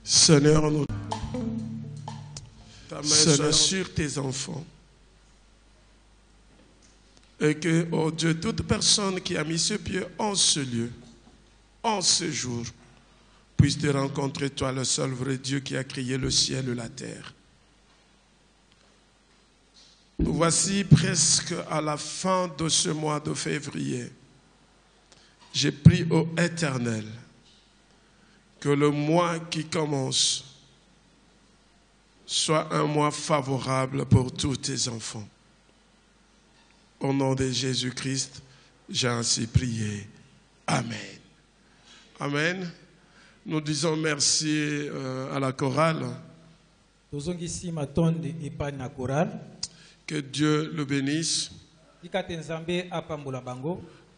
Seigneur, nous ta main sur tes enfants. Et que, oh Dieu, toute personne qui a mis ce pied en ce lieu, en ce jour, puisse te rencontrer, toi, le seul vrai Dieu qui a créé le ciel et la terre. Nous voici presque à la fin de ce mois de février. J'ai prié au Éternel que le mois qui commence soit un mois favorable pour tous tes enfants. Au nom de Jésus-Christ, j'ai ainsi prié. Amen. Amen. Nous disons merci à la chorale. Que Dieu le bénisse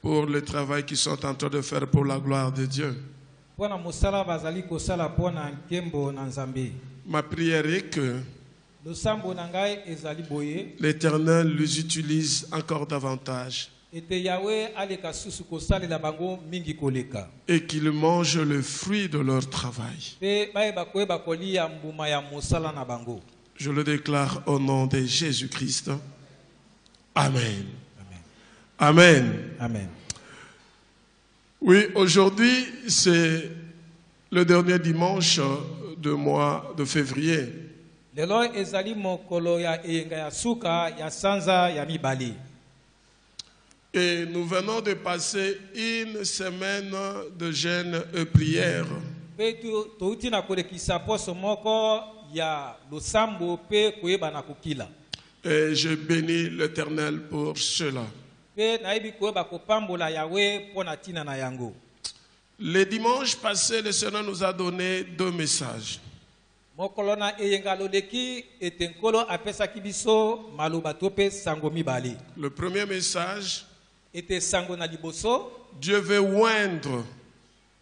pour le travail qu'ils sont en train de faire pour la gloire de Dieu. Ma prière est que l'Éternel les utilise encore davantage et qu'ils mangent le fruit de leur travail. Je le déclare au nom de Jésus-Christ. Amen. Amen. Amen. Oui, aujourd'hui, c'est le dernier dimanche du mois de février. Et nous venons de passer une semaine de jeûne et prière. Et je bénis l'Éternel pour cela. Le dimanche passé, le Seigneur nous a donné deux messages. Le premier message, Dieu veut oindre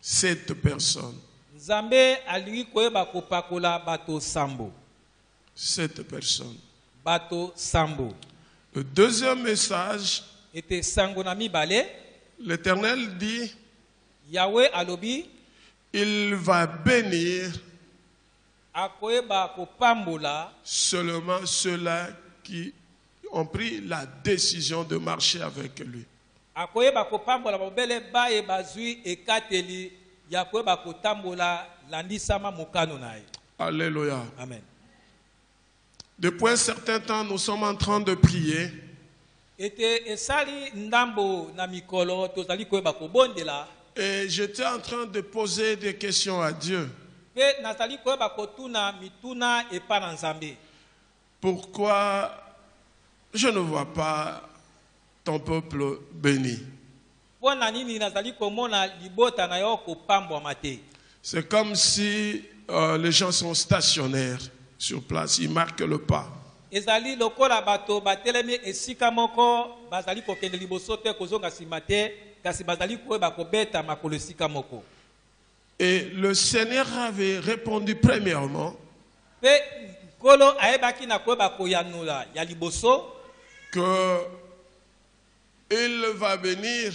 cette personne. Cette personne. Le deuxième message, l'Éternel dit, il va bénir seulement ceux-là qui ont pris la décision de marcher avec lui. Alléluia. Amen. Depuis un certain temps, nous sommes en train de prier. Et j'étais en train de poser des questions à Dieu. Pourquoi je ne vois pas ton peuple béni? C'est comme si les gens sont stationnaires sur place, ils marquent le pas. Et le Seigneur avait répondu premièrement que il va bénir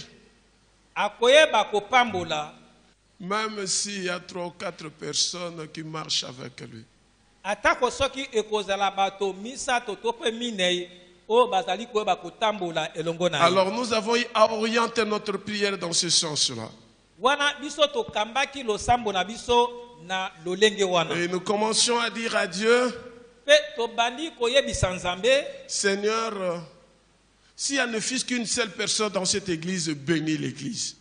même s'il y a 3 ou 4 personnes qui marchent avec lui. Alors nous avons orienté notre prière dans ce sens-là. Et nous commencions à dire à Dieu, Seigneur, s'il y a ne fût qu'une seule personne dans cette église, bénis l'église.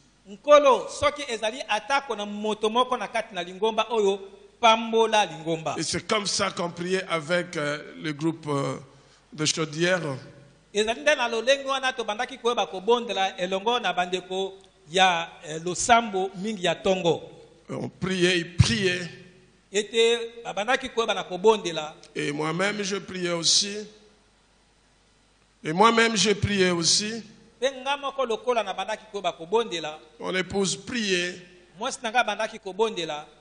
Et c'est comme ça qu'on priait avec le groupe de Chaudière. On priait, il priait. Et moi-même je priais aussi. Mon épouse priait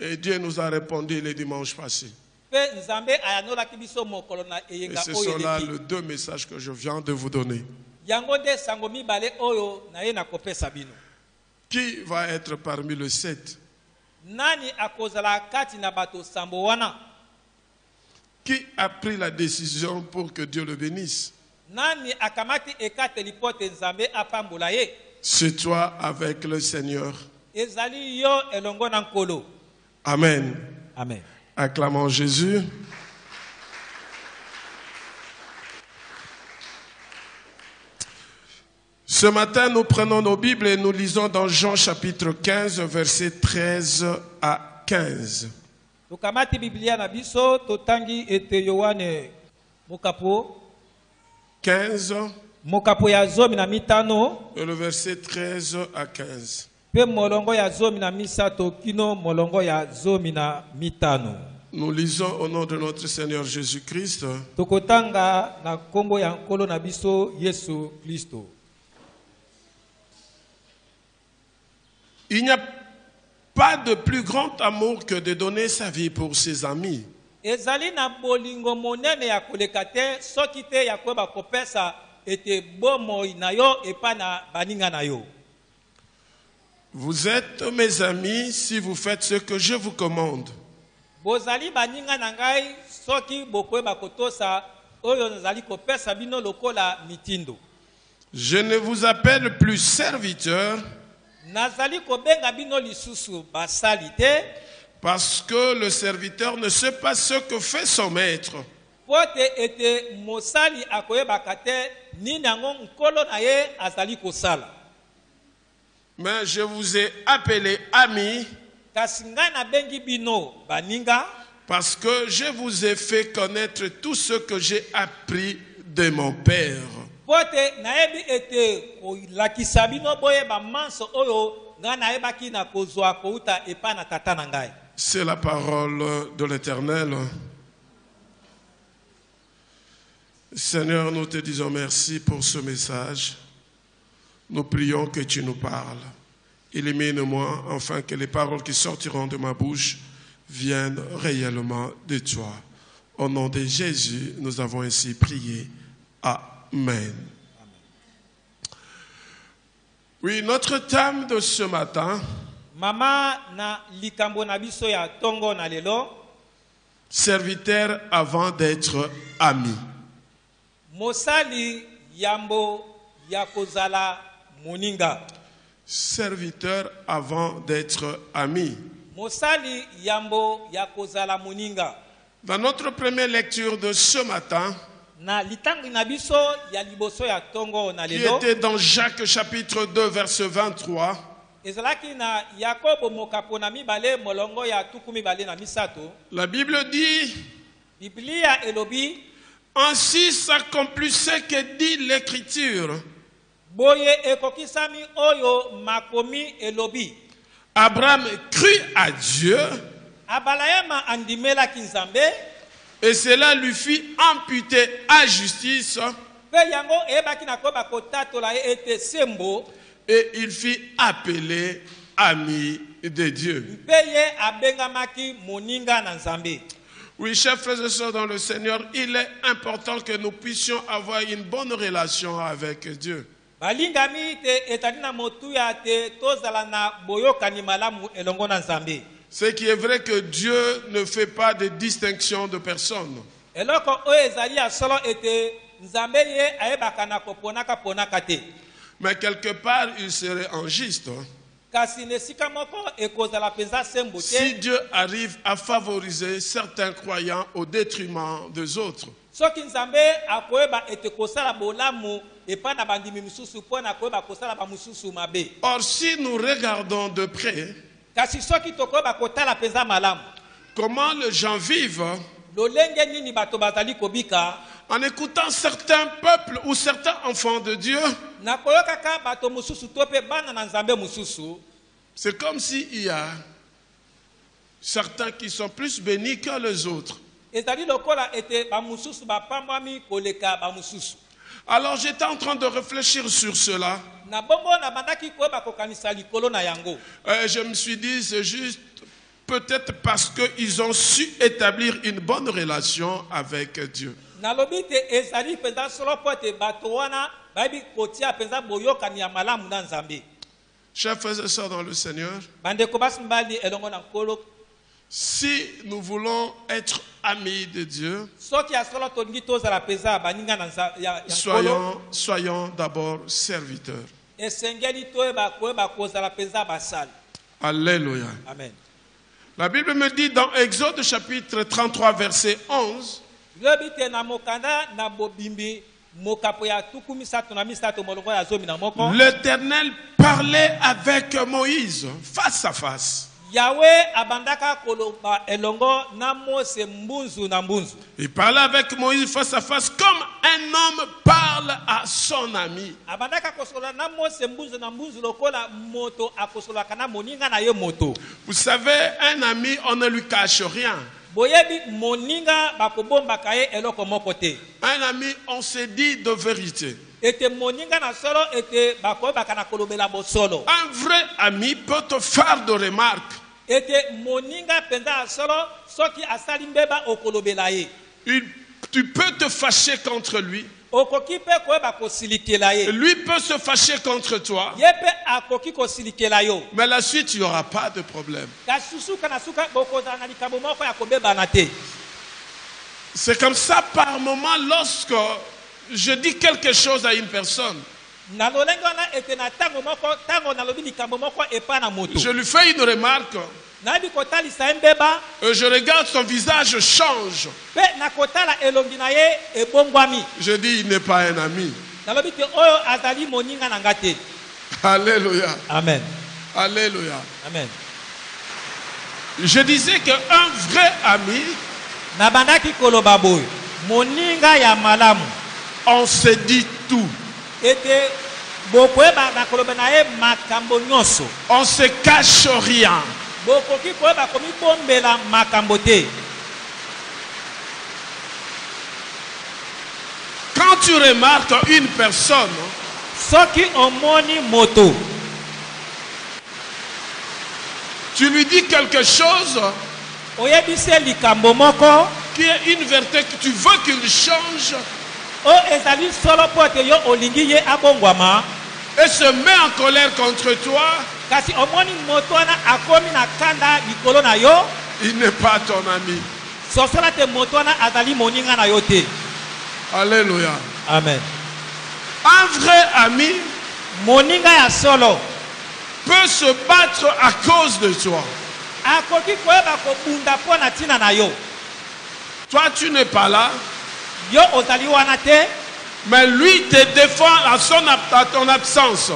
et Dieu nous a répondu les dimanches passés. Et ce sont là les deux messages que je viens de vous donner. Qui va être parmi les 7? Qui a pris la décision pour que Dieu le bénisse? C'est toi avec le Seigneur. Amen. Amen. Acclamons Jésus. Ce matin, nous prenons nos Bibles et nous lisons dans Jean chapitre 15, versets 13 à 15. 15 et le verset 13 à 15. Nous lisons au nom de notre Seigneur Jésus-Christ. Il n'y a pas de plus grand amour que de donner sa vie pour ses amis. Vous êtes mes amis si vous faites ce que je vous commande. Je ne vous appelle plus serviteur, parce que le serviteur ne sait pas ce que fait son maître. Mais je vous ai appelé amis, parce que je vous ai fait connaître tout ce que j'ai appris de mon Père. C'est la parole de l'Éternel. Seigneur, nous te disons merci pour ce message. Nous prions que tu nous parles. Illumine-moi, afin que les paroles qui sortiront de ma bouche viennent réellement de toi. Au nom de Jésus, nous avons ainsi prié. Amen. Oui, notre thème de ce matin, serviteur avant d'être ami. Serviteur avant d'être ami. Dans notre première lecture de ce matin, qui était dans Jacques chapitre 2 verset 23, la Bible dit, ainsi s'accomplissait que dit l'Écriture. Abraham crut à Dieu et cela lui fit imputer à justice et il fit appeler ami de Dieu. Oui, chers frères et sœurs dans le Seigneur, il est important que nous puissions avoir une bonne relation avec Dieu. Ce qui est vrai que Dieu ne fait pas de distinction de personne. Mais quelque part, il serait injuste si Dieu arrive à favoriser certains croyants au détriment des autres. Or, si nous regardons de près comment les gens vivent en écoutant certains peuples ou certains enfants de Dieu, c'est comme s'il y a certains qui sont plus bénis que les autres. Alors j'étais en train de réfléchir sur cela. Je me suis dit, c'est juste peut-être parce qu'ils ont su établir une bonne relation avec Dieu. Chers frères et sœurs dans le Seigneur, si nous voulons être amis de Dieu, soyons d'abord serviteurs. Alléluia. Amen. La Bible me dit dans Exode chapitre 33 verset 11, l'Éternel parlait avec Moïse face à face. Il parlait avec Moïse face à face comme un homme parle à son ami. Vous savez, un ami, on ne lui cache rien. Un ami, on se dit de vérité. Un vrai ami peut te faire de remarques. Tu peux te fâcher contre lui. Lui peut se fâcher contre toi. Mais la suite, il n'y aura pas de problème. C'est comme ça par moment lorsque je dis quelque chose à une personne. Je lui fais une remarque. Je regarde son visage change. Je dis il n'est pas un ami. Alléluia. Amen. Alléluia. Amen. Je disais qu'un vrai ami, on se dit tout. On se cache rien. Quand tu remarques une personne, tu lui dis quelque chose qui est une vérité que tu veux qu'il change, et se met en colère contre toi, il n'est pas ton ami. Alléluia. Amen. Un vrai ami peut se battre à cause de toi. Toi, tu n'es pas là, mais lui te défend à ton absence.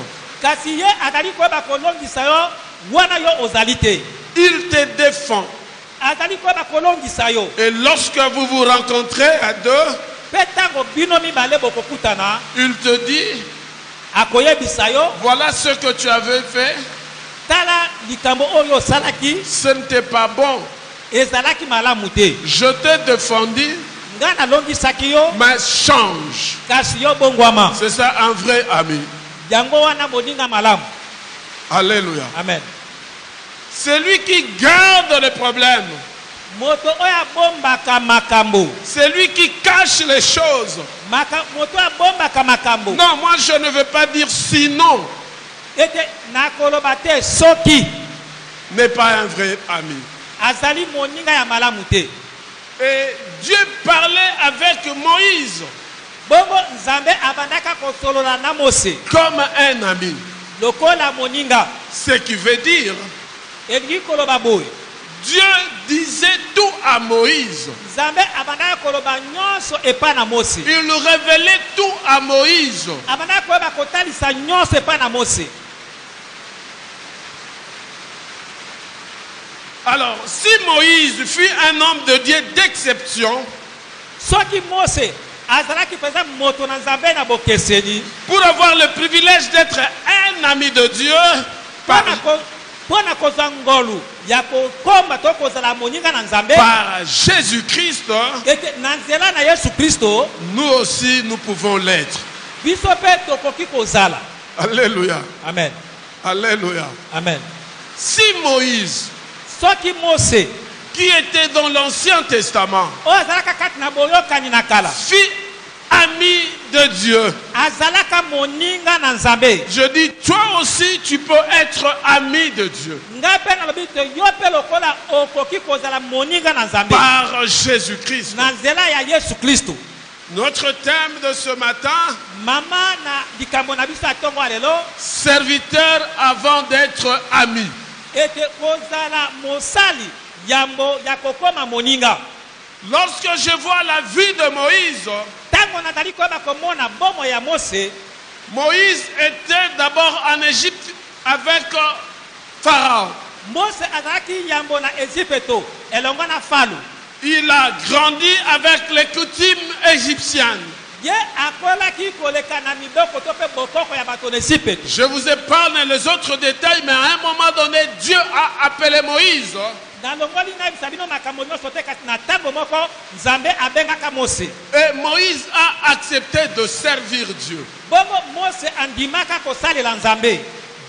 Il te défend. Et lorsque vous vous rencontrez à deux, il te dit, voilà ce que tu avais fait, ce n'était pas bon. Je t'ai défendu, mais change. C'est ça un vrai ami. Alléluia. Amen. C'est lui qui garde les problèmes. C'est lui qui cache les choses. Non, moi je ne veux pas dire sinon. N'est pas un vrai ami. Et Dieu parlait avec Moïse comme un ami. Ce qui veut dire, Dieu disait tout à Moïse. Il révélait tout à Moïse. Alors, si Moïse fut un homme de Dieu d'exception, pour avoir le privilège d'être un ami de Dieu, par Jésus-Christ, nous aussi nous pouvons l'être. Alléluia. Amen. Alléluia. Amen. Si Moïse, Soki Mose qui était dans l'Ancien Testament, ozalaka kati na boyokani na kala fut ami de Dieu, azalaka moninga na Nzambe. je dis, toi aussi, tu peux être ami de Dieu Ngai pe nalobi te yo pe lokola okoki kozala moninga na Nzambe par Jésus-Christ. na nzela ya Yesu Kristo. Notre thème de ce matin, Mama na likambo na biso ya ntongo ya lelo serviteur avant d'être ami. ete kozala mosali yambo ya kokoma moninga. Lorsque je vois la vie de Moïse, Ntango nazali koyeba komona bomo ya Mose, Moïse était d'abord en Égypte avec Pharaon. Mose azalaki yambo na Ezipeto elongo na Falo. Il a grandi avec les coutumes égyptiennes. Ye akolaki koleka na miboko to pe bokoko ya bato na Ezipeto. Je vous épargne les autres détails, mais à un moment donné, Dieu a appelé Moïse. Nalongoli na bisabino makambo nyonso te kati na ntango moko Nzambe abengaka Mose. Et Moïse a accepté de servir Dieu. Bongo Mose andimaka kosalela Nzambe.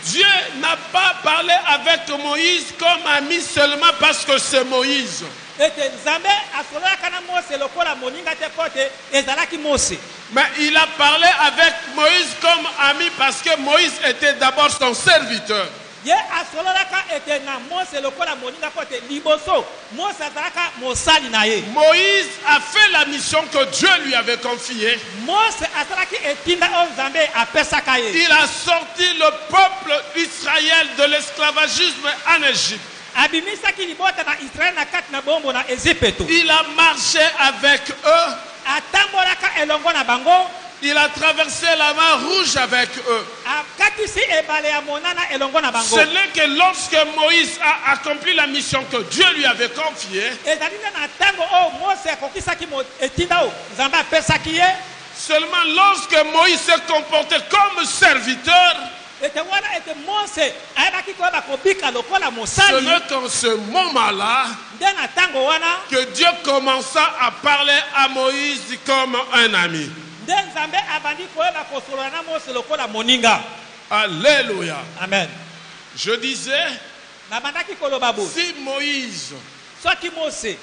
Dieu n'a pas parlé avec Moïse comme ami seulement parce que c'est Moïse. Ete Nzambe asololaka na Mose lokola moninga te kote ezalaki Mose. Mais il a parlé avec Moïse comme ami parce que Moïse était d'abord son serviteur. Ye asololaka ete na Mose lokola moninga kote liboso Mose azalaka mosali na ye. Moïse a fait la mission que Dieu lui avait confiée. Mose asalaki etinda o Nzambe apesaka ye. Il a sorti le peuple d'Israël de l'esclavagisme en Égypte. Abimisaki libota na Israel na kati na bombo na Ezipeto. Il a marché avec eux. Atambolaka elongo na bango. Il a traversé la mer Rouge avec eux. Akatisi ebale ya monana elongo na bango. Ce n'est que lorsque Moïse a accompli la mission que Dieu lui avait confiée, Ezali na ntango o Mose akokisaki etinda o Nzambe apesaki ye. seulement lorsque Moïse s'est comporté comme serviteur, Ete wana ete Mose ayebaki koyeba kobika lokola ce mosali. n'est qu'en ce moment-là Nde na ntango wana que Dieu commença à parler à Moïse comme un ami. nde Nzambe abandi koyeba kosolola na Mose lokola moninga. Alléluia. Amen. Je disais, Nabandaki koloba bo. si Moïse, Soki Mose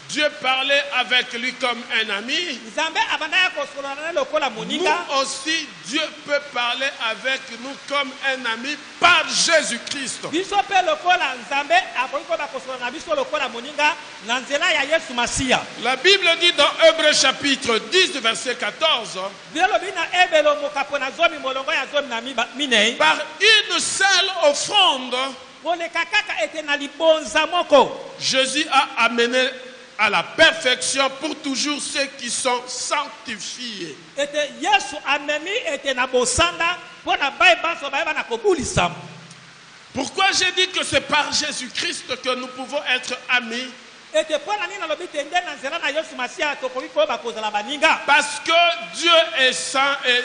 Dieu parlait avec lui comme un ami, Nzambe abandaka kosolola na lokola moninga. nous aussi, Dieu peut parler avec nous comme un ami par Jésus-Christ. Biso pe lokola Nzambe akoki koyeba kosolola na biso lokola moninga na nzela ya Yesu Masiya. La Bible dit dans Hébreux chapitre 10, verset 14, Biolobi na ebelo mokapo na zomi molongo ya zomi na minei. par une seule offrande, Koleka kaka ete na libonza moko. Jésus a amené à la perfection pour toujours ceux qui sont sanctifiés. Ete Yesu amemi ete na bosanda pona bai banso bai bana kobulisa. Pourquoi j'ai dit que c'est par Jésus-Christ que nous pouvons être amis? Ete pona nina lobi tende na nzela na Yesu Masiya tokoki koyeba kozala baninga. Parce que Dieu est saint et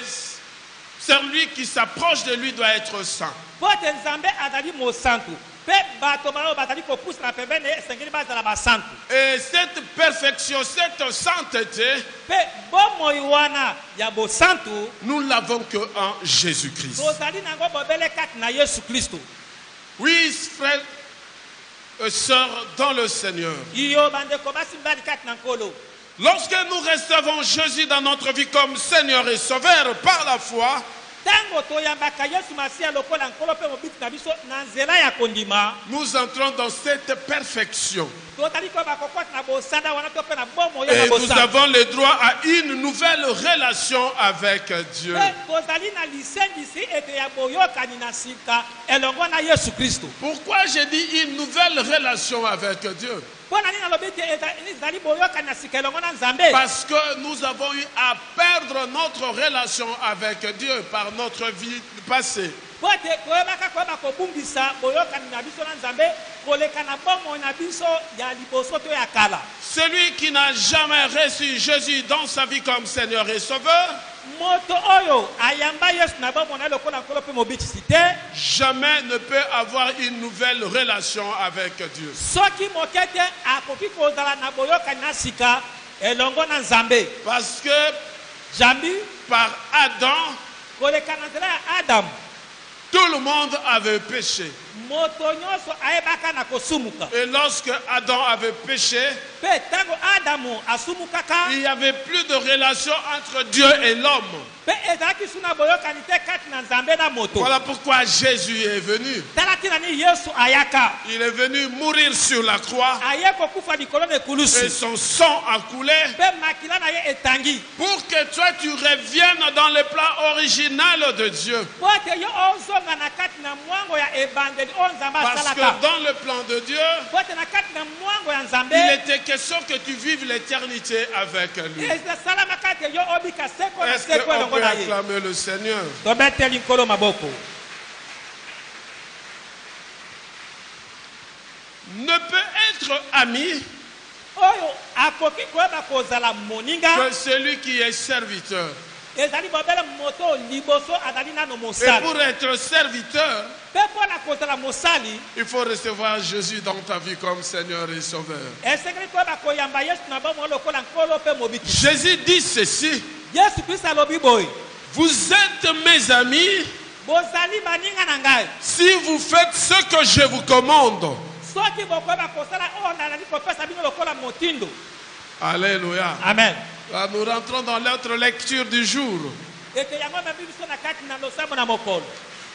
celui qui s'approche de lui doit être saint. Pote Nzambe azali mosantu. Pe bato bao bazali kopusa na pembeni esengeli bazala basantu. Et cette perfection, cette sainteté, Pe bomoi wana ya bosantu nous l'avons que en Jésus-Christ. tozali nango bobele kati na Yesu Kristo. Oui, frères et sœurs dans le Seigneur. Iyo bandeko basi mbali kati na nkolo. Lorsque nous recevons Jésus dans notre vie comme Seigneur et Sauveur par la foi, Tango toyambaka Yesu Masiya lokola nkolo pe mobiti na biso na nzela ya kondima. nous entrons dans cette perfection. Tozali koyeba kokota na bosanda wana to pe na bomo ya Et na nous bosanda. avons le droit à une nouvelle relation avec Dieu. Pe tozali na lisengisi ete ya boyokani na sika elongo na Yesu Kristo. Pourquoi j'ai dit une nouvelle relation avec Dieu? Pona nini alobi te ezali boyokani na sika elongo na Nzambe. Parce que nous avons eu à perdre notre relation avec Dieu par notre vie passée. Pote koyebaka koyeba kobungisa boyokani na biso na Nzambe koleka na bomo na biso ya liboso to ya kala. Celui qui n'a jamais reçu Jésus dans sa vie comme Seigneur et Sauveur, Moto oyo ayamba Yesu na bomo na lokola nkolo pe mobitisi te. jamais ne peut avoir une nouvelle relation avec Dieu. Soki mokete akoki kozala na boyokani na sika elongo na Nzambe. Parce que Jambi par Adam, koleka na nzela ya Adam. Tout le monde avait péché. moto nyonso ayebaka na kosumuka. Et lorsque Adam avait péché, Pe tango Adamu asumukaka, il n'y avait plus de relation entre Dieu et l'homme. pe ezalaki suna boyokani te kati na Nzambe na moto. Voilà pourquoi Jésus est venu. Tala tina ni Yesu ayaka. Il est venu mourir sur la croix Aye kokufa likolo na et ekulusu. son sang a coulé Pe makila na ye etangi. pour que toi tu reviennes dans le plan original de Dieu. Po ete yo ozonga na kati na mwango ya ebandeli o Nzambe Parce que asalaka. dans le plan de Dieu, Po ete na kati na mwango ya Nzambe. il était question que tu vives l'éternité avec lui. Esalama kati yo obika seko na Est-ce seko qu'on elongo peut na ye. acclamer le Seigneur? Tobeteli nkolo maboko. Ne peut être ami Oyo akoki koyeba kozala moninga. que celui qui est serviteur. Ezali bobele moto liboso azali nano Et mosali. pour être serviteur, Pe mpona kozala mosali, il faut recevoir Jésus dans ta vie comme Seigneur et Sauveur. esengeli koyeba koyamba Yesu na bomoi lokola nkolo pe mobiki. Jésus dit ceci: Yesu Kristo alobi boye, vous êtes mes amis bozali baninga na ngai. si vous faites ce que je vous commande. Soki bokoyeba kosala oyo nalandi kopesa bino lokola motindo. Alléluia. Amen. Là, nous rentrons dans notre lecture du jour. Ete yango mebi biso na kati na losambo na mokolo.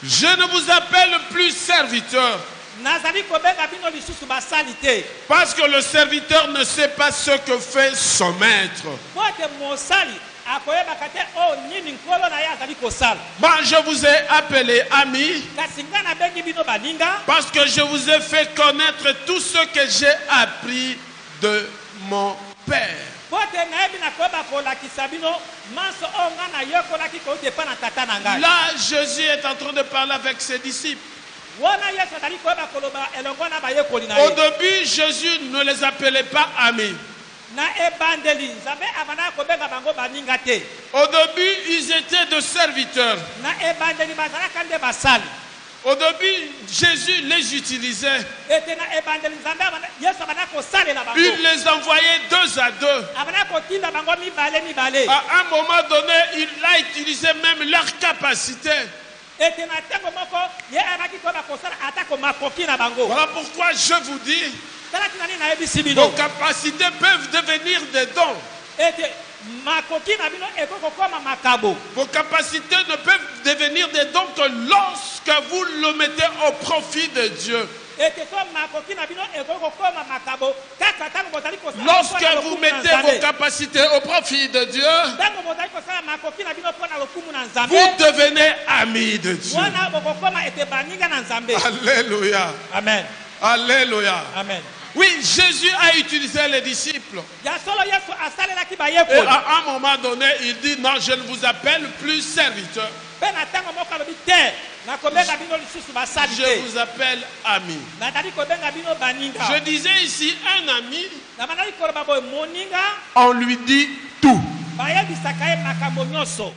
Je ne vous appelle plus serviteur, Nazali kobenga bino lisusu basali te. parce que le serviteur ne sait pas ce que fait son maître. Po ete mosali akoyebaka te oyo nini nkolo na ye azali kosala. Moi, je vous ai appelé amis, Kasi ngai nabengi bino baninga. parce que je vous ai fait connaître tout ce que j'ai appris de mon Père. Po ete nayebi na koyeba kolakisa bino manso oyo ngai nayekolaki kouta epai na tata na ngai. Là, Jésus est en train de parler avec ses disciples. Wana Yesu azali koyeba koloba elongo na bayekoli na Au ye. début, Jésus ne les appelait pas amis. Na ebandeli Nzambe abandaka kobenga bango baninga te. Au début, ils étaient de serviteurs. Na ebandeli bazalaka nde basali. Au début, Jésus les utilisait. Ete na ebandeli Nzambe Yesu abandaka kosalela bango. Il les envoyait deux à deux. Abandaka kotinda bango mibale. À un moment donné, il a utilisé même leur capacité. Ete na ntango moko ye ayebaki koyeba kosala atako makoki na bango. Voilà pourquoi je vous dis, Tala tina nini nayebisi vos bino. capacités peuvent devenir des dons. Ete makoki na bino ekoki kokoma makabo. Vos capacités ne peuvent devenir des dons que lorsque vous le mettez au profit de Dieu. Ete to makoki na bino ekoki kokoma makabo kaka ntango bozali kosala. Lorsque vous mettez vos capacités au profit de Dieu, Ntango bozali kosala makoki na bino mpona lokumu na Nzambe. vous devenez amis de Dieu. Wana bokokoma ete baninga na Nzambe. Alléluia. Amen. Alléluia. Amen. Oui, Jésus a utilisé les disciples. Ya solo Yesu asalelaki Et bayekoli. à un moment donné, il dit, non, je ne vous appelle plus serviteur. Mpe na ntango moko alobi te nakobenga bino lisusu basali Je te. vous appelle ami. Nazali kobenga bino baninga. Je disais ici, un ami, Na bandaki koloba boye moninga on lui dit tout. bayebisaka ye makambo nyonso.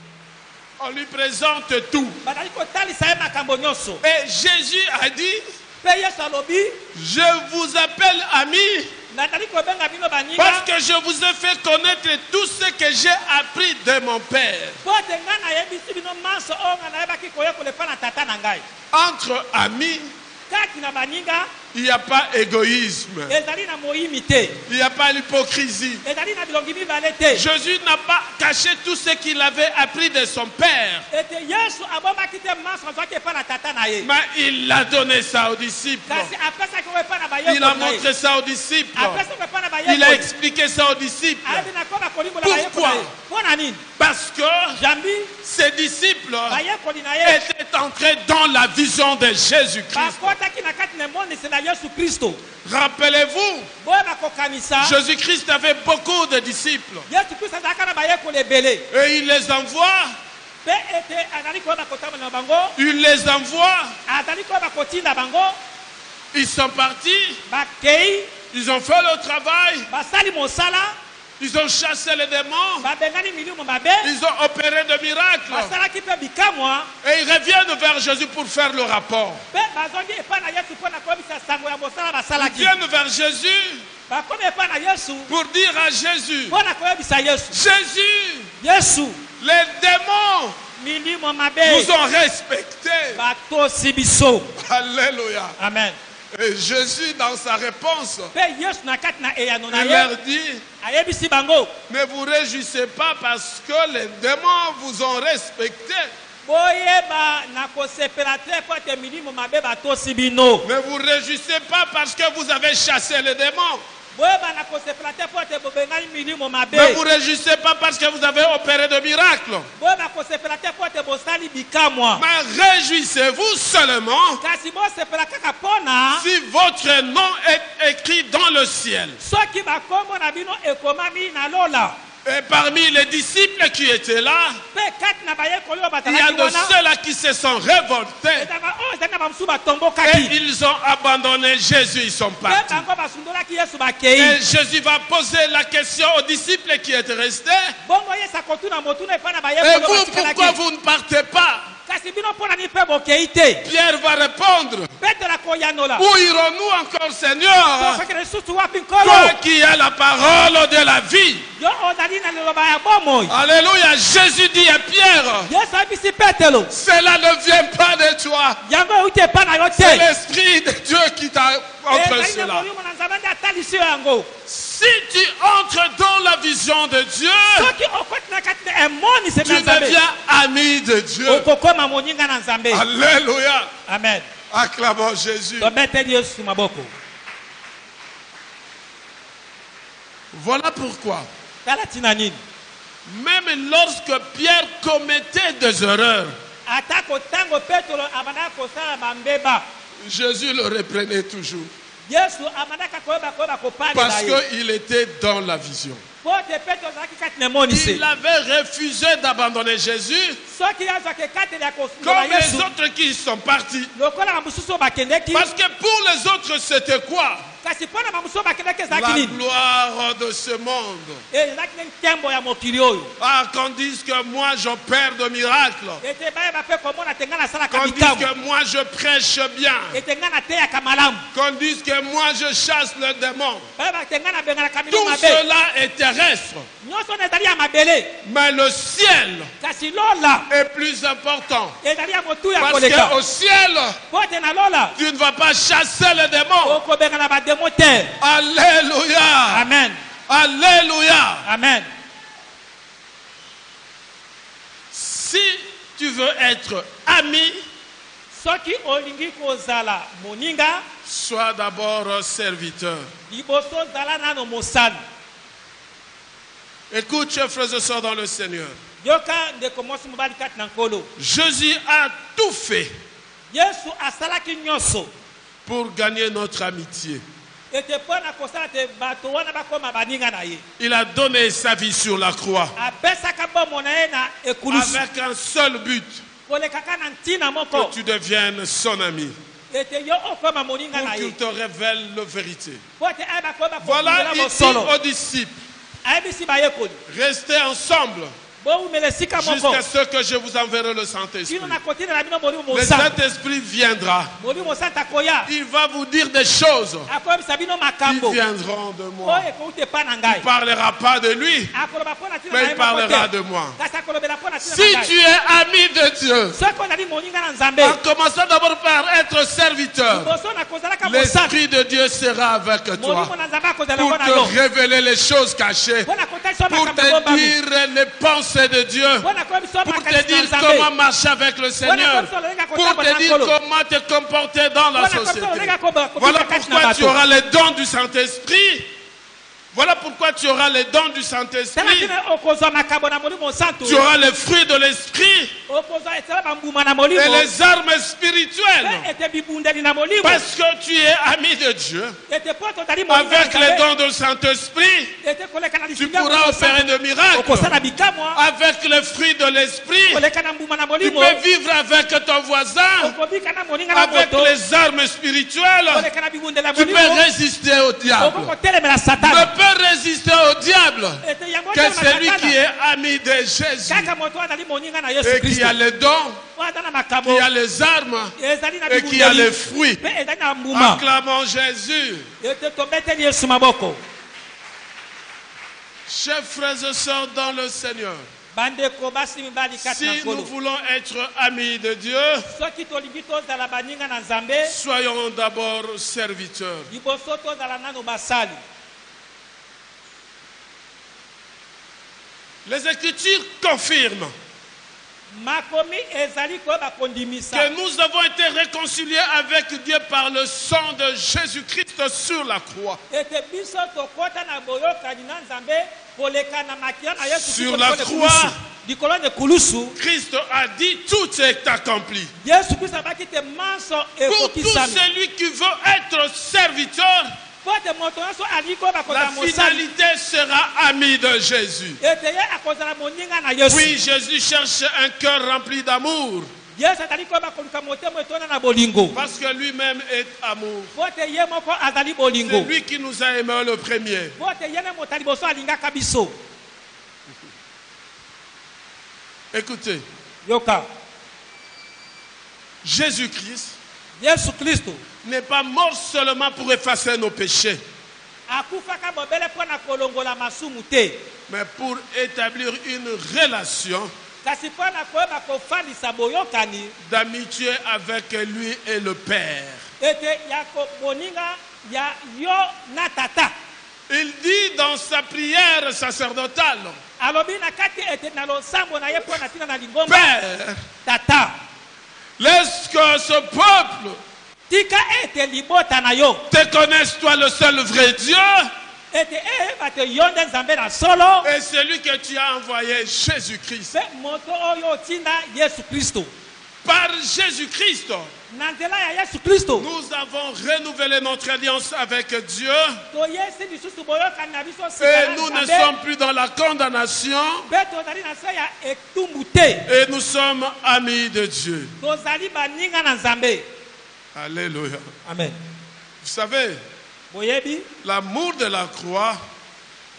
On lui présente tout. Bazali kotalisa ye makambo nyonso. Et Jésus a dit, Mpe Yesu alobi je vous appelle ami nazali kobenga bino baninga parce que je vous ai fait connaître tout ce que j'ai appris de mon Père. po ete ngai nayebisi bino manso oyo ngai nayebaki koyekola epai na tata na ngai. Entre amis, Kati na baninga il n'y a pas égoïsme. ezali na moyimi te. Il n'y a pas l'hypocrisie. Ezali na bilongi mibale te. Jésus n'a pas caché tout ce qu'il avait appris de son Père. Ete Yesu abombaki te manso azwaki epai na tata na ye. Mais il a donné ça aux disciples. Kasi apesaki ngo epai na Il a bayekoli na ye. montré ça aux disciples. Apesaki ngo epai na Il a bayekoli. expliqué ça aux disciples. Ayebi na koba kolimbola Pourquoi? bayekoli na ye. Mpona nini? Parce que Jambi ses disciples bayekoli na ye étaient entrés dans la vision de Jésus-Christ. bakotaki na kati na emonisi na Yesu Kristo. Rappelez-vous, Boyeba kokanisa Jésus-Christ avait beaucoup de disciples. Yesu Kristo azalaka na bayekoli ebele. Et il les envoie, Mpe ete azali koyeba kotambola na bango, il les envoie. azali koyeba kotinda bango, Ils sont partis, bakei ils ont fait le travail, basali mosala, ils ont chassé les démons, babengani milimo mabe, ils ont opéré de miracles. basalaki mpe bikamwa, Et ils reviennent vers Jésus pour faire le rapport. mpe bazongi epai na Yesu mpona koyebisa sango ya mosala Ils basalaki. viennent vers Jésus Bakomi epai na Yesu pour dire à Jésus, mpona koyebisa Yesu. Jésus, Yesu les démons milimo nous mabe ont respectés. batosi biso. Alléluia. Amen. Et Jésus, dans sa réponse, Pe Yesu na kati na eyano na il ye leur dit, ayebisi bango ne vous réjouissez pas parce que les démons vous ont respecté. boyeba na kosepela te po ete milimo mabe batosi bino. Ne vous réjouissez pas parce que vous avez chassé les démons. boyeba na kosepela te po ete bobengani milimo mabe. Ne vous réjouissez pas parce que vous avez opéré de miracles. boyeba kosepela te po ete bosali bikamwa. Mais réjouissez-vous seulement kasi bosepela kaka mpona si votre nom est écrit dans le ciel. soki bakombo na bino ekomami na lola. Et parmi les disciples qui étaient là, pe kati na bayekoli oyo il y a batalaki de wana ceux-là qui se sont révoltés ezalaka oyo ezali na bamosusu et batombokaki ils ont abandonné Jésus, ils sont pe partis. bango basundolaki yesu Et bakei. Jésus va poser la question aux disciples qui étaient restés. bongo yesu akotuna motuna epai na Et bayekoli oyo vous, pourquoi batikalaki. vous ne partez pas? kasi bino mpona nini mpe bokei te. Pierre va répondre. petelo akoyanola Où irons-nous encore, Seigneur? tokokende lisusu wapi Toi nkolo qui as la parole de la vie. yo ozali na liloba ya bomoi. Alléluia. Jésus dit à Pierre, yesu ayebisi petelo cela ne vient pas de toi. yango euti epai na yo C'est te. l'Esprit de Dieu qui t'a entre ezali na cela. molimo na nzambe nde atalisi yo yango. Si tu entres dans la vision de Dieu, soki okoti na kati na emonisi tu na nzambe deviens ami de Dieu. okokoma moninga na nzambe. Alléluia. amen. Acclamons Jésus. tobeteli yesu maboko. Voilà pourquoi, tala ntina nini même lorsque Pierre commettait des erreurs, atako ntango petelo abandaka kosala bambeba Jésus le reprenait toujours. yesu abandaka koyeba kopalela Parce ye qu'il était dans la vision. po te petelo azalaki kati na emonisi. Il avait refusé d'abandonner Jésus soki azwaka ekateli ya kosundola comme les yesu autres qui sont partis. lokola bamosusu oyo bakendeki. Parce que pour les autres, c'était quoi? kasi mpo na bamosusu oyo bakendeki ezalaki La nini. gloire de ce monde. ezalaki nde nkembo ya mokili oyo. Ah, qu'on dise que moi j'opère de miracles. ete bayeba mpe komona te ngai nasalaka Qu'on dise bikambo. que moi je prêche bien. ete ngai nateyaka malamu. Qu'on dise que moi je chasse le démon. bayeba te ngai nabenganaka mino Tout mabe. cela est terrestre. nyonso oyo ezali ya mabele. Mais le ciel kasi lola est plus important. ezali ya motuya Parce koleka. qu'au ciel, po te na lola tu ne vas pas chasser le démon. okobengana bademo te. Alléluia. amen. Alléluia. amen. Si tu veux être ami, soki olingi kozala moninga sois d'abord serviteur. liboso ozala nano mosali. Écoute, chers frères et sœurs dans le Seigneur. yoka ndeko mwasi mobali kati na nkolo. Jésus a tout fait yesu asalaki nyonso pour gagner notre amitié. ete mpo na kosala te bato wana bakoma baninga na ye. Il a donné sa vie sur la croix apesaka bomoi na ye na ekulusu avec un seul but, kolekaka na ntina moko que tu deviennes son ami, ete yo okoma moninga pour na qu'il ye te révèle la vérité. po ete ayeba koyeba Voilà, kokundela il dit bosolo. aux disciples, ayebisi bayekoli restez ensemble bowumela esika moko jusqu'à ce que je vous enverrai le Saint-Esprit. kino na kotinela bino molimo Le mosantu. Saint-Esprit viendra. molimo mosantu akoya Il va vous dire des choses akoyebisa bino qui makambo viendront de moi. oyo ekouti epa na Il ngai. ne parlera pas de lui, akoloba mpo na ntina mais na il ye moko parlera te de moi. kasi akolobela mpo na ntina Si na tu ngai. es ami de Dieu, soki ozali moninga na nzambe en commençant d'abord par être serviteur, liboso na kozalaka mosantu l'Esprit de Dieu sera avec toi molimo na nzambe akozala pour ngo na yo te révéler les choses cachées, mpo na kotalisa pour makambo te ebombami dire les pensées de Dieu, mpo na koyebisa pour te makanisi na dire nzambe comment marcher avec le Seigneur, pour te dire comment te comporter dans la société. Voilà pourquoi tu auras les dons du Saint-Esprit. Voilà pourquoi tu auras les dons du Saint-Esprit. Tu auras les fruits de l'Esprit et les armes spirituelles. Parce que tu es ami de Dieu. Avec les dons du Saint-Esprit, tu pourras opérer de miracles. Avec les fruits de l'Esprit, tu peux vivre avec ton voisin. Avec les armes spirituelles, tu peux résister au diable. Ne peut résister au diable que celui qui est ami de Jésus et qui a les dons, qui a les armes et qui a les fruits. Acclamons Jésus. Chers frères et sœurs dans le Seigneur, bandeko basi mibali kati na Si nous nkolo voulons être amis de Dieu, soki tolingi tozala baninga na nzambe soyons d'abord serviteurs. liboso tozala nano basali. Les Écritures confirment makomi ezali koyeba kondimisa que nous avons été réconciliés avec Dieu par le sang de Jésus-Christ sur la croix. ete biso tokota na boyokani na nzambe koleka na makila na Yesu Sur la croix, likolo de kulusu Christ a dit tout est accompli. Yesu Kristo abaki te manso Pour tout ekokisami celui qui veut être serviteur, pote moto nyonso alingi koyeba la kozala mosali finalité sera ami de Jésus. ete ye akozala moninga na Yesu. Oui, Jésus cherche un cœur rempli d'amour, Yesu atali koyeba koluka motema etonda na bolingo parce que lui-même est amour. pote ye moko azali C'est bolingo lui qui nous a aimés le premier. pote ye ne moto liboso alingaka biso. Écoutez, Yoka Jésus-Christ Yesu Kristo n'est pas mort seulement pour effacer nos péchés, akufaka bobele mpo na kolongola masumu te mais pour établir une relation kasi mpo na koyeba kofandisa boyokani d'amitié avec lui et le Père. ete ya boninga ya yo na tata. Il dit dans sa prière sacerdotale, alobi na kati ete na losambo na ye mpo na ntina na lingomba Père, tata laisse que ce peuple tika ete libota na yo te connaisse, toi le seul vrai Dieu, ete eyeba te yo nde nzambe na solo et celui que tu as envoyé, Jésus-Christ. mpe moto oyo otinda Yesu Kristo. Par Jésus-Christ, na nzela ya Yesu Kristo nous avons renouvelé notre alliance avec Dieu toyesi lisusu boyokani na biso et sika nous na ne nzambe sommes plus dans la condamnation mpe tozali na se ya etumbu te et nous sommes amis de Dieu. tozali baninga na nzambe. Alléluia. Amen. Vous savez, boyebi l'amour de la croix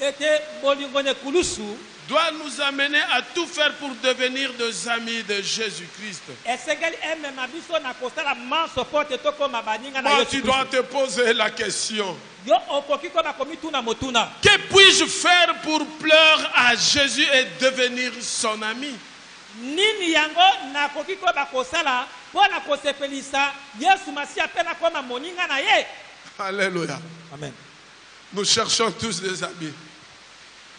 ete bolingo ne kulusu doit nous amener à tout faire pour devenir des amis de Jésus-Christ. esengeli emema biso na kosala manso mpo te tokóma baninga na Moi, Yesu tu dois Kristo. te poser la question. Yo okoki koyeba komituna motuna Que puis-je faire pour plaire à Jésus et devenir son ami? nini yango nakoki koyeba kosala mpo na kosepelisa Yesu Masiya mpe nakóma moninga na ye. Alléluia. Amen. Nous cherchons tous des amis.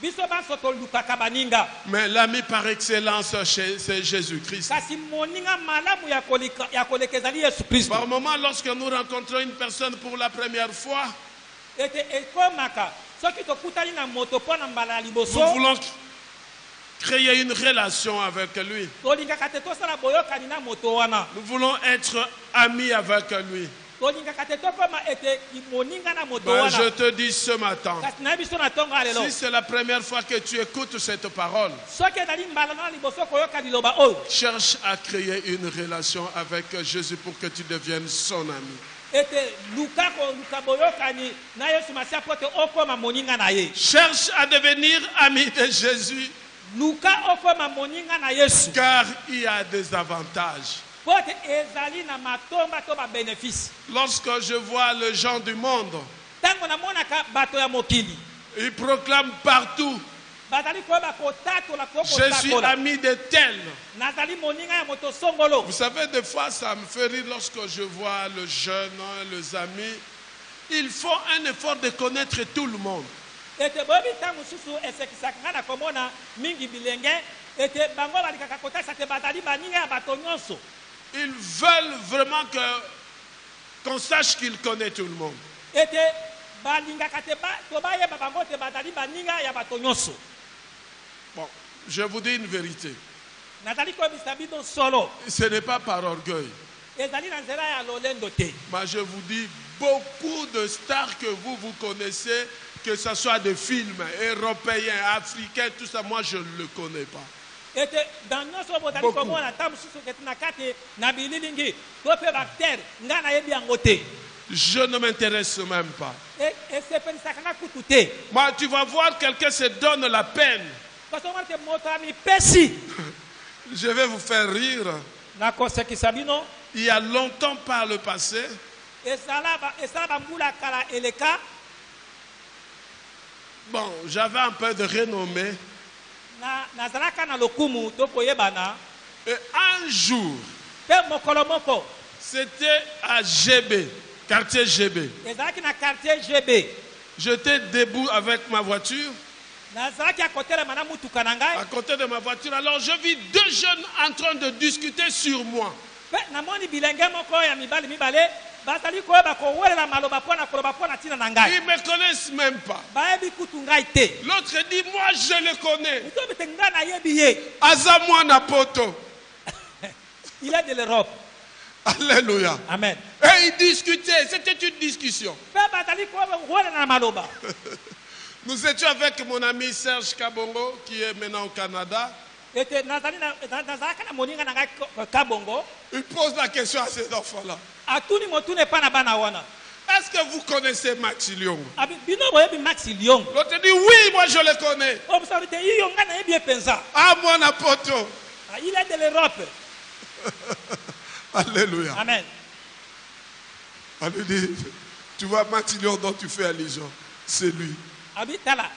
biso banso tolukaka baninga Mais l'ami par excellence, c'est Jésus-Christ. kasi moninga malamu ya koleka ezali Yesu Kristo. Par moment, lorsque nous rencontrons une personne pour la première fois, ete ekomaka soki tokutani na moto mpo na mbala ya nous liboso voulons créer une relation avec lui. tolingaka te tosala boyokani na moto wana Nous voulons être amis avec lui. tolingaka te tokóma ete moninga na moto Ben, wana je te dis ce matin, kasi nayebi so na ntongo ya lelo si c'est la première fois que tu écoutes cette parole, soki ezali mbala na liboso koyoka liloba oyo cherche à créer une relation avec Jésus pour que tu deviennes son ami. ete luka koluka boyokani na Yesu Masiya mpo te okóma moninga na ye. Cherche à devenir ami de Jésus, luka okóma moninga na Yesu car il y a des avantages. mpo te ezali na matomba to babénéfice. Lorsque je vois les gens du monde, ntango namonaka bato ya mokili ils proclament partout, bazali koyeba kotatola to je suis kotatola ami de tel. nazali moninga ya moto songolo. Vous savez, des fois, ça me fait rire lorsque je vois le jeune, les amis. Ils font un effort de connaître tout le monde. ete boyebi ntango mosusu esekisaka ngai na komona mingi bilenge ete bango balikaka kotalisa te bazali baninga ya bato nyonso. Ils veulent vraiment qu'on sache qu'ils connaissent tout le monde. ete balingaka te to bayeba bango te bazali baninga ya bato nyonso. Bon, je vous dis une vérité. nazali koyebisa bino solo Ce n'est pas par orgueil. ezali na nzela ya lolendo te. Mais je vous dis, beaucoup de stars que vous connaissez, que ce soit des films européens, africains, tout ça, moi je ne le connais pas. ete dans nyonso oyo bozali Beaucoup. komona ntango mosusu keti na kati na bililingi to mpe bactere ngai nayebi yango te. Je ne m'intéresse même pas. esepelisaka nga kutu te. Moi, tu vas voir quelqu'un se donne la peine. kasi omona te moto ya mipesi. Je vais vous faire rire. nakosekisa bino Il y a longtemps par le passé, esala bambula ya kala eleka bon, j'avais un peu de renommée. nazalaka na lokumu tokoyebana. Et un jour, Pe mokolo moko c'était à GB, quartier GB. ezalaki na quartier GB. J'étais debout avec ma voiture, Nazalaki akotelema na mutuka na ngai. à côté de ma voiture. Alors je vis deux jeunes en train de discuter sur moi. Pe namoni bilenge moko ya mibali mibale bazali koyeba kowelela maloba mpona koloba mpona ntina na ngai. Ils ne me connaissent même pas. Bayebi kutu ngai te. L'autre dit, moi je le connais. Mutu bete ngai nayebi ye. Aza mwana poto. Il est de l'Europe. Alléluia. Amen. Et ils discutaient, c'était une discussion. Pe bazali kowelela na maloba. Nous étions avec mon ami Serge Kabongo, qui est maintenant au Canada. Ete nazalaka na moninga na ngai Kabongo. Il pose la question à ces enfants-là. Atuni motune pa na bana wana. Est-ce que vous connaissez Max Lyon? Abi bino boyebi Max Lyon. L'autre dit, oui, moi je le connais. Observez iyo nga nayebi ye penza. Ah, mwana poto. Il est de l'Europe. Alléluia. Amen. On lui dit, tu vois Max Lyon dont tu fais allusion, c'est lui. Abi tala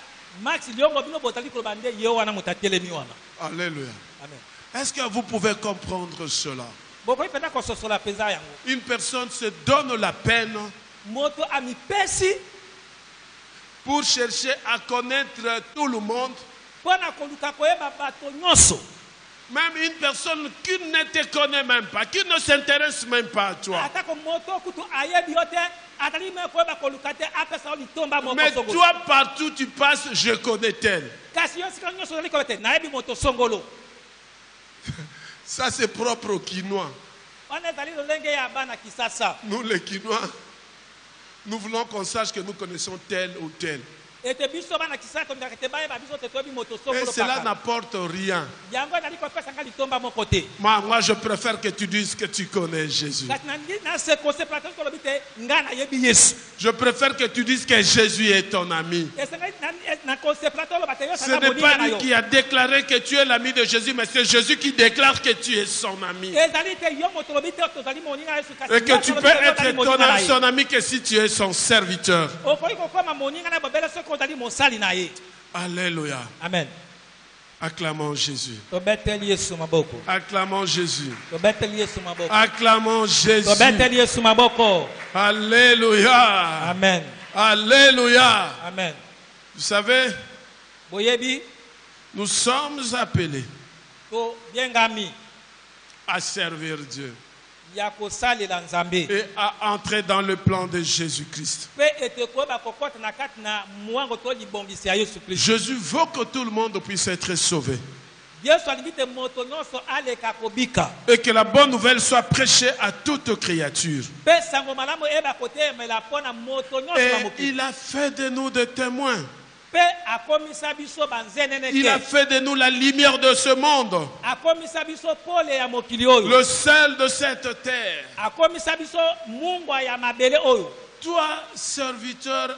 Max Lyon bino botali koloba nde ye wana mutatelemi wana. Alléluia. Amen. Est-ce que vous pouvez comprendre cela? Boko ipenda kososola penza yango. Une personne se donne la peine Moto amipesi pour chercher à connaître tout le monde. mpona koluka koyeba bato nyonso. Même une personne qui ne te connaît même pas, qui ne s'intéresse même pas à toi. Atako moto kutu ayebi yo te atali me koyeba koluka te apesa yo litomba moko Mais songolo. toi, partout tu passes, je connais tel. Kasi yo sika nyonso ozali koyeba te nayebi moto songolo. Ça, c'est propre aux Quinois. Wana ezali lolenge ya bana kisasa. Nous, les Quinois, nous voulons qu'on sache que nous connaissons tel ou tel. Ete biso bana kisasa tolingaka te bayeba biso te toyebi moto Et songolo cela kaka. n'apporte rien. Yango ezali kopesa nga litomba moko te. Moi, je préfère que tu dises que tu connais Jésus. Kasi na se concept tolobi te nga nayebi Yesu. Je préfère que tu dises que Jésus est ton ami. Esengai na concept toloba te yo Ce sana n'est moninga pas na lui yo. qui a déclaré que tu es l'ami de Jésus, mais c'est Jésus qui déclare que tu es son ami. Ezali te yo moto lobi te tozali moninga Yesu kasi. Et que tu peux être son ami que si tu es son serviteur. Okoki kokoma moninga na babele soki ozali mosali na ye. Alléluia. Amen. Acclamons Jésus. Tobeteli Yesu maboko. Acclamons Jésus. Tobeteli Yesu maboko. Acclamons Jésus. Tobeteli Yesu maboko. Alléluia. Amen. Alléluia. Amen. Vous savez, Boyebi nous sommes appelés to biengami à servir Dieu ya kosalela Nzambe. et à entrer dans le plan de Jésus-Christ. Pe ete koyeba kokota na kati na mwango to libongisi ya Yesu Kristo. Jésus veut que tout le monde puisse être sauvé Yesu alingi te moto nyonso aleka kobika. et que la bonne nouvelle soit prêchée à toute créature. Pe sango malamu eba kotemela mpona moto nyonso na Et mokili. il a fait de nous des témoins. Pe akomisa biso banzenene Il a te. fait de nous la lumière de ce monde, Akomisa biso pole ya mokili oyo. le sel de cette terre. Akomisa biso mungwa ya mabele oyo. Toi, serviteur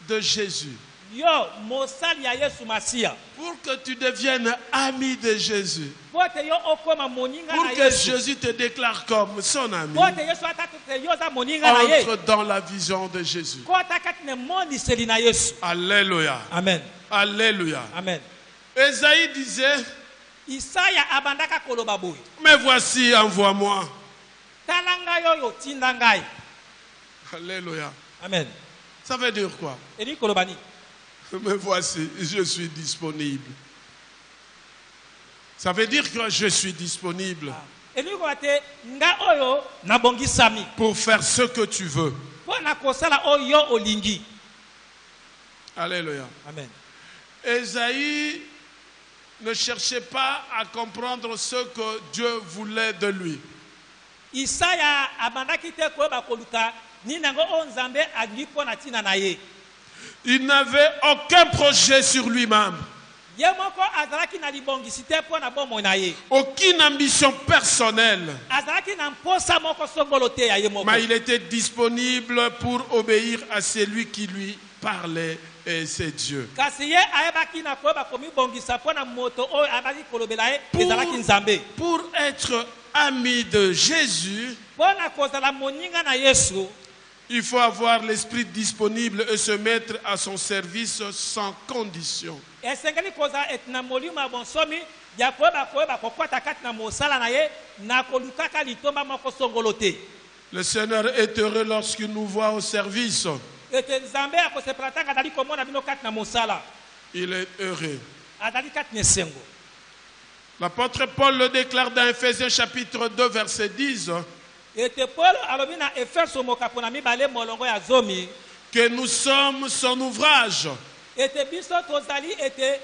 de Jésus, Yo mosali ya Yesu Masia. pour que tu deviennes ami de Jésus, Pote yo okoma moninga pour na que Yesu. Jésus te déclare comme son ami, Pote Yesu atatu te yo za moninga na ye. entre dans la vision de Jésus. Kota kati ne moniseli na Yesu. Alléluia. Amen. Alléluia. Amen. Ésaïe disait, Isaya abandaka koloba boye. mais voici, envoie-moi. Tala ngai oyo tinda ngai. Alléluia. Amen. Ça veut dire quoi? Eri koloba ni. Mais voici, je suis disponible. Ça veut dire que je suis disponible Eri koloba te nga oyo nabongisami. pour faire ce que tu veux. Pona kosala oyo olingi. Alléluia. Amen. Ésaïe ne cherchait pas à comprendre ce que Dieu voulait de lui. Isaya abandaki te koyeba koluka ni nango o Nzambe alingi mpona ntina na ye. Il n'avait aucun projet sur lui-même, Ye moko azalaki na libongisi te mpona bomoi na ye. aucune ambition personnelle, Azalaki na mposa moko songolo te ya ye moko. mais il était disponible pour obéir à celui qui lui parlait, et c'est Dieu. Kasi ye ayebaki na koyeba komibongisa mpona moto oyo abaki kolobela ye ezalaki Nzambe. Pour être ami de Jésus, Mpona kozala moninga na Yesu, Il faut avoir l'esprit disponible et se mettre à son service sans condition. esengeli koza etina molimo bonsomi ya koyeba kokwata kati na mosala na ye na kolukaka litomba moko songolo te. Le Seigneur est heureux lorsqu'il nous voit au service. ete nzambe akosepelaka azali komona bino kati na mosala. Il est heureux. azali kati na esengo. L'apôtre Paul le déclare dans Ephésiens chapitre 2 verset 10 ete Paul alobi na Efeso mokapo na mibale molongo ya zomi que nous sommes son ouvrage ete biso tozali ete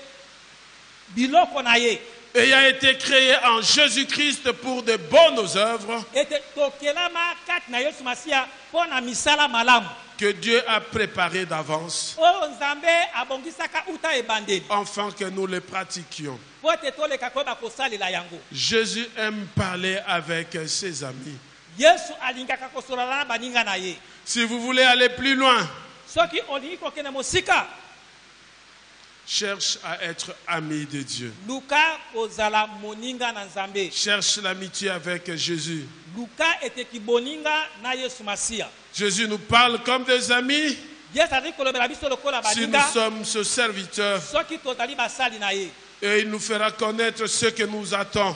biloko na ye ayant été créé en Jésus-Christ pour de bonnes œuvres ete tokelama kati na Yesu Masiya mpo na misala malamu que Dieu a préparées d'avance oyo nzambe abongisaka uta ebandeli afin que nous les pratiquions. po ete toleka koyeba kosalela yango. Jésus aime parler avec ses amis. Yesu alingaka kosolala na baninga na ye. Si vous voulez aller plus loin, soki olingi kokende mosika cherche à être ami de Dieu. luka kozala moninga na nzambe. Cherche l'amitié avec Jésus. luka ete kiboninga na Yesu Masiya. Jésus nous parle comme des amis. Yesu azali kolobela biso lokola Si nous baninga sommes ce serviteur, soki tozali basali na ye et il nous fera connaître ce que nous attend,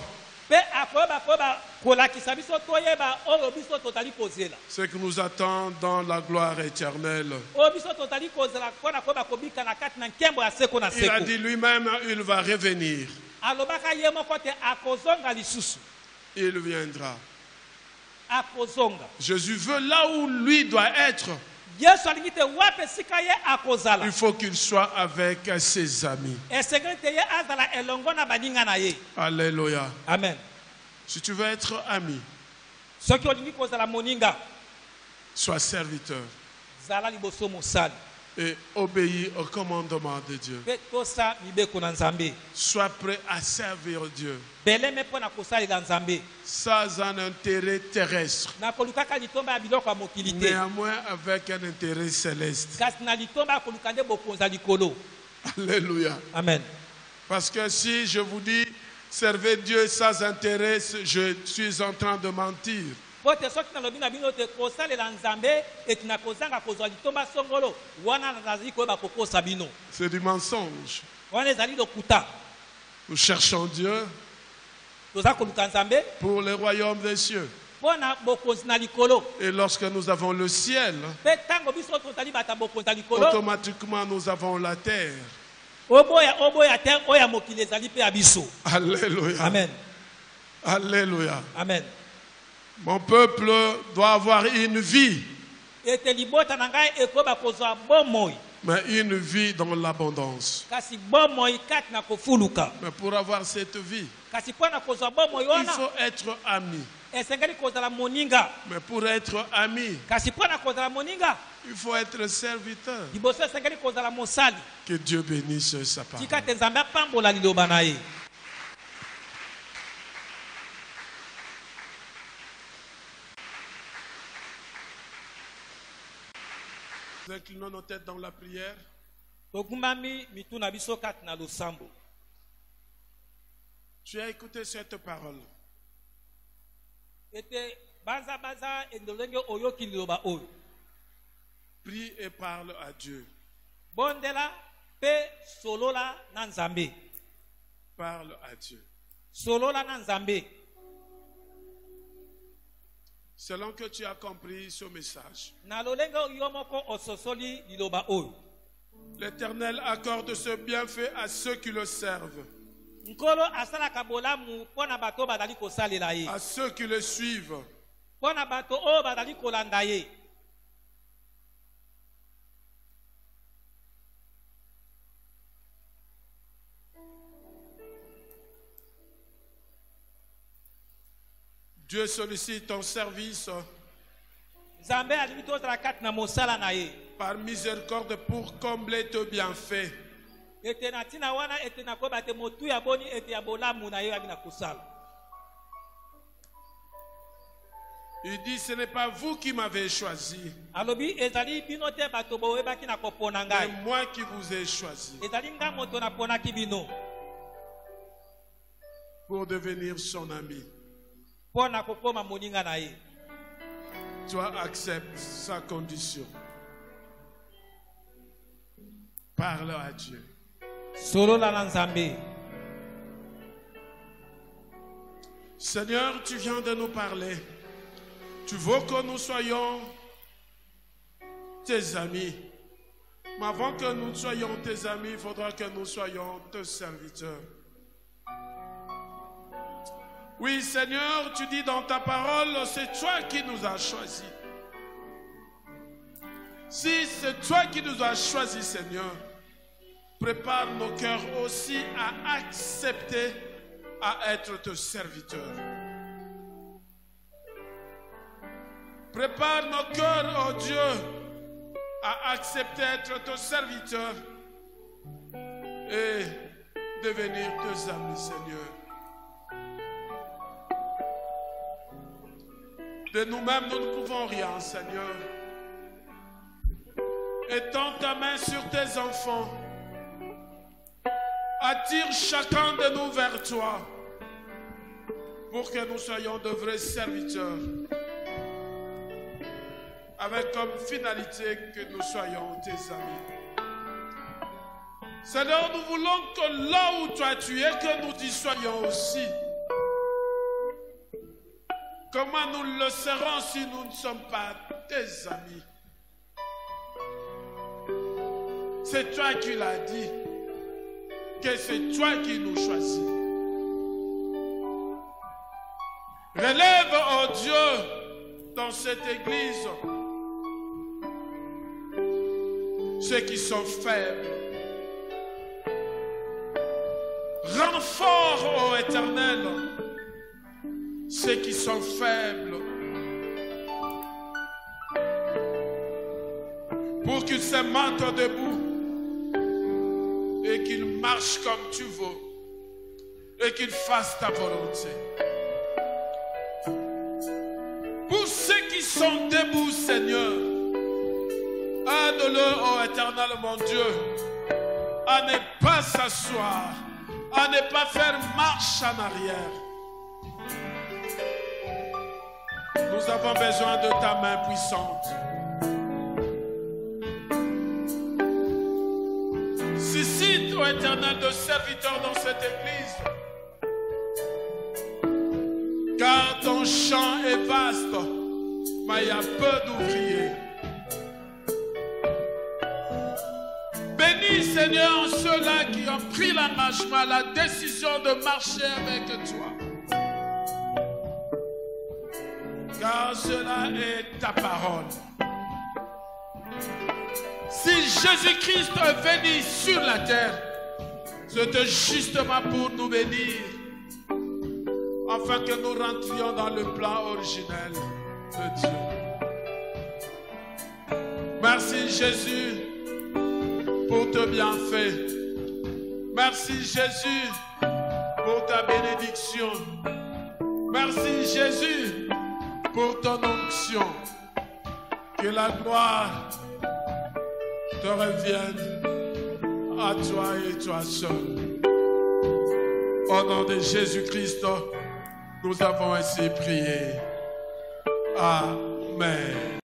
mpe akoyeba koyeba kolakisa biso toyeba oyo biso tozali kozela ce que nous attend dans la gloire éternelle. oyo biso tozali kozela mpona koyeba kobika na kati na nkembo ya seko na Il a seko. dit lui-même, il va revenir. alobaka ye moko te akozonga lisusu Il viendra. akozonga. Jésus veut là où lui doit être. Yesu alingi te wapi esika ye akozala Il faut qu'il soit avec ses amis. esengeli te ye azala elongo na baninga na ye. Alléluia. Amen. Si tu veux être ami, soki olingi kozala moninga sois serviteur zala liboso mosali et obéis au commandement de Dieu. mpe tosa mibeko na nzambe Sois prêt à servir Dieu beleme mpo na kosalela nzambe sans un intérêt terrestre, na kolukaka litomba ya biloko ya mokili te néanmoins avec un intérêt céleste. kasi na litomba ya koluka nde bokonza likolo. Alléluia. Amen. Parce que si je vous dis servez Dieu sans intérêt, je suis en train de mentir. po te soki nalobi na bino te kosalela nzambe eti na kozanga kozwa litomba songolo wana nazali koyeba kokosa bino C'est du mensonge. wana ezali lokuta. Nous cherchons Dieu toza koluka nzambe pour le royaume des cieux. mpo na bokonzi na likolo Et lorsque nous avons le ciel, mpe ntango biso tozali bata bokonzi na likolo automatiquement nous avons la terre. oboya te oyo ya mokili ezali mpe ya biso. Alléluia. Amen. Alléluia. Amen. Mon peuple doit avoir une vie, ete libota na ngai ekoyeba kozwa bomoi mais une vie dans l'abondance. kasi bomoi kati na kofuluka. Mais pour avoir cette vie, kasi mpo na kozwa bomoi il wana faut être ami. esengeli kozala moninga. Mais pour être ami, kasi mpo na kozala moninga il faut être serviteur. liboso esengeli kozala mosali. Que Dieu bénisse sa tika parole. te nzambe apambola liloba na ye. Nous inclinons nos têtes dans la prière. togumbami mitu na biso kati na losambo. Tu as écouté cette parole. ete baza endolenge oyoki liloba oyo. Prie et parle à Dieu. bondela mpe solola na nzambe. Parle à Dieu. solola na nzambe. Selon que tu as compris ce message, na lolenge yo moko ososoli liloba oyo. l'Éternel accorde ce bienfait à ceux qui le servent, nkolo asalaka bolamu mpo na bato oyo bazali kosalela ye. à ceux qui le suivent. mpo na bato oyo bazali kolanda ye. Dieu sollicite ton service nzambe alingi tozala kati na mosala na ye. par miséricorde pour combler tes bienfaits. ete na ntina wana ete nakoyeba te motu ya boni ete ya bolamu na ye abi na kosala. Il dit, ce n'est pas vous qui m'avez choisi, alobi ezali bino te bato boyebaki na kopona mais ngai. moi qui vous ai choisi ezali nga moto naponaki bino pour devenir son ami. mpo na kokoma moninga na ye. toi acceptes sa condition. Parle à Dieu. Solola na Nzambe. Seigneur, tu viens de nous parler. Tu veux que nous soyons tes amis. Mais avant que nous soyons tes amis, il faudra que nous soyons tes serviteurs. Oui, Seigneur, tu dis dans ta parole, c'est toi qui nous as choisis. Si c'est toi qui nous as choisis, Seigneur, prépare nos cœurs aussi à accepter à être tes serviteurs. Prépare nos cœurs, oh Dieu, à accepter être tes serviteurs et devenir tes amis, Seigneur. De nous-mêmes, nous ne pouvons rien, Seigneur. Étends ta main sur tes enfants. Attire chacun de nous vers toi pour que nous soyons de vrais serviteurs avec comme finalité que nous soyons tes amis. Seigneur, nous voulons que là où toi tu es, que nous y soyons aussi. Comment nous le serons si nous ne sommes pas tes amis? C'est toi qui l'as dit, que c'est toi qui nous choisis. Relève, oh Dieu, dans cette église, ceux qui sont faibles. Rends fort, ô Éternel, ceux qui sont faibles, pour qu'ils se mettent debout et qu'ils marchent comme tu veux et qu'ils fassent ta volonté. Pour ceux qui sont debout, Seigneur, aide-le, ô Éternel, mon Dieu, à ne pas s'asseoir, à ne pas faire marche en arrière. Nous avons besoin de ta main puissante. Suscite, ô Éternel, de serviteurs dans cette église. Car ton champ est vaste, mais il y a peu d'ouvriers. Bénis, Seigneur, ceux-là qui ont pris l'engagement, la décision de marcher avec toi. Car cela est ta parole. Si Jésus-Christ est venu sur la terre, c'était justement pour nous bénir, afin que nous rentrions dans le plan originel de Dieu. Merci Jésus pour tes bienfaits. Merci Jésus pour ta bénédiction. Merci Jésus pour ton onction. Que la gloire te revienne à toi et toi seul. Au nom de Jésus-Christ, nous avons ainsi prié. Amen.